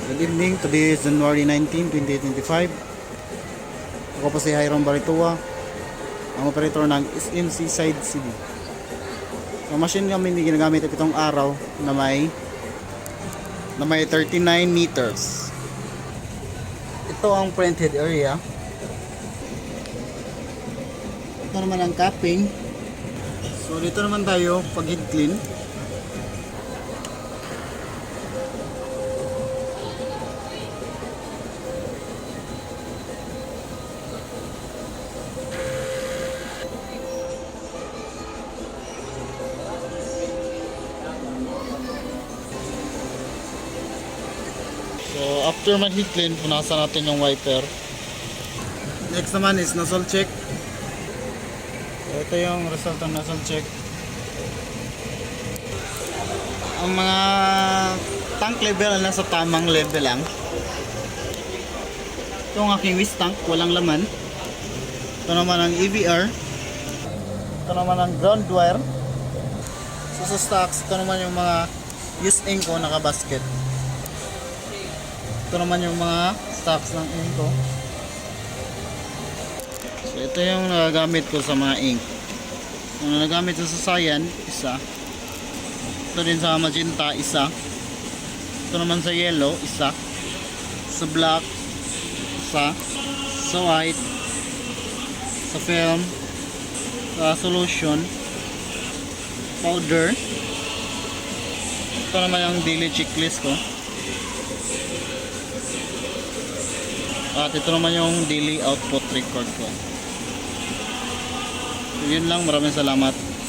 Good evening, today is January 19, 2025. Ako po si Hiram Baritua, ang operator ng SM Seaside City. Ang machine kami ginagamit ito itong araw na may 39 meters. Ito ang printhead area. Ito naman ang capping. So dito naman tayo pag head clean. So after mag-heat clean, punasan natin yung wiper. Next naman is nozzle check. So ito yung result ng nozzle check. Ang mga tank level na nasa tamang level lang. Ito ang aking waste tank, walang laman. Ito naman ang EVR. Ito naman ang ground wire. So sa stocks, ito naman yung mga used ink ko naka-basket. Ito naman yung mga stocks ng ink ko. So ito yung nagagamit ko sa mga ink. Yung nagagamit ko sa cyan, isa. Ito din sa magenta, isa. Ito naman sa yellow, isa. Sa black, isa. Sa white, sa film, sa solution, powder. Ito naman yung daily checklist ko. At ito naman yung daily output record ko. So, yun lang, maraming salamat.